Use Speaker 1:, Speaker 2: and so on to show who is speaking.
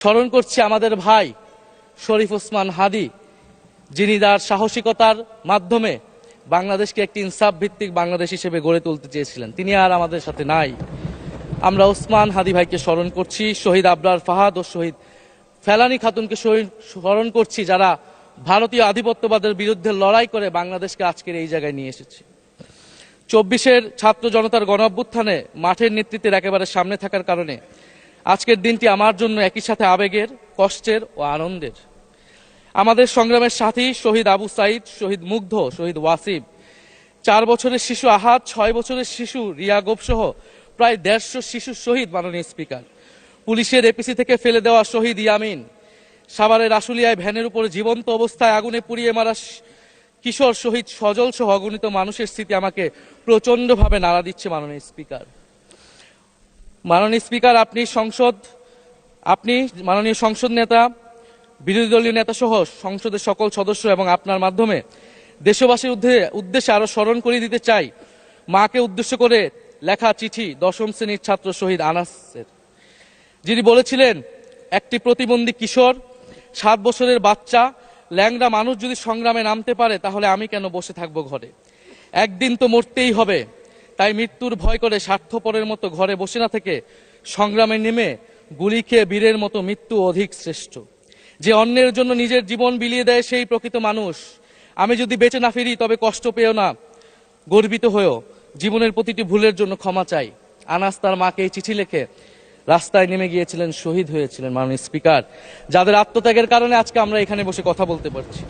Speaker 1: স্মরণ করছি আমাদের ভাই শরীফ ওসমান হাদী, যিনি তার সাহসিকতার মাধ্যমে বাংলাদেশকে একটি ইনসাফ ভিত্তিক বাংলাদেশ হিসেবে গড়ে তুলতে চেয়েছিলেন। তিনি আর আমাদের সাথে নাই। আমরা ওসমান হাদী ভাইকে স্মরণ করছি, শহীদ আবরার ফাহাদ ও শহীদ ফেলানী খাতুনকে স্মরণ করছি, যারা ভারতীয় আধিপত্যবাদের বিরুদ্ধে লড়াই করে বাংলাদেশকে আজকের এই জায়গায় নিয়ে এসেছে। 24-এর ছাত্র জনতার গণ অভ্যুত্থানে মাঠের নেতৃত্বের একেবারে সামনে থাকার কারণে আজকের দিনটি আমার জন্য একই সাথে আবেগের, কষ্টের ও আনন্দের। আমাদের সংগ্রামের সাথী শহীদ আবু সাইদ, শহীদ মুগ্ধ, শহীদ ওয়াসিম, 4 বছরের শিশু আহাদ, 6 বছরের শিশু রিয়া গোপ সহ প্রায় 150 শিশু শহীদ। মাননীয় স্পিকার, পুলিশের এপিসি থেকে ফেলে দেওয়া শহীদ ইয়ামিন, সাভারের আশুলিয়ায় ভ্যানের উপরে জীবন্ত অবস্থায় আগুনে পুড়িয়ে মারা কিশোর শহীদ সজল সহ অগণিত মানুষের স্মৃতি আমাকে প্রচন্ডভাবে নাড়া দিচ্ছে। মাননীয় স্পিকার, আপনি মাননীয় সংসদ নেতা, বিরোধী দলীয় নেতা সহ সংসদের সকল সদস্য এবং আপনার মাধ্যমে দেশবাসীর উদ্দেশ্যে আরো স্মরণ করিয়ে দিতে চাই মাকে উদ্দেশ্য করে লেখা চিঠি 10ম শ্রেণীর ছাত্র শহীদ আনাসের, যিনি বলেছিলেন, একটি প্রতিবন্ধী কিশোর, 7 বছরের বাচ্চা, ল্যাংড়া মানুষ যদি সংগ্রামে নামতে পারে তাহলে আমি কেন বসে থাকবো ঘরে? একদিন তো মরতেই হবে, তাই মৃত্যুর ভয় করে স্বার্থপরের মতো ঘরে বসে না থেকে সংগ্রামে নেমে গুলি খেয়ে বীরের মতো মৃত্যু অধিক শ্রেষ্ঠ। যে অন্যের জন্য নিজের জীবন বিলিয়ে দেয় সেই প্রকৃত মানুষ। আমি যদি বেঁচে না ফিরি তবে কষ্ট পেও না, গর্বিত হয়েও জীবনের প্রতিটি ভুলের জন্য ক্ষমা চাই। আনাস তার মাকে এই চিঠি লিখে রাস্তায় নেমে গিয়েছিলেন, শহীদ হয়েছিলেন। মাননীয় স্পিকার, যাদের আত্মত্যাগের কারণে আজকে আমরা এখানে বসে কথা বলতে পারছি।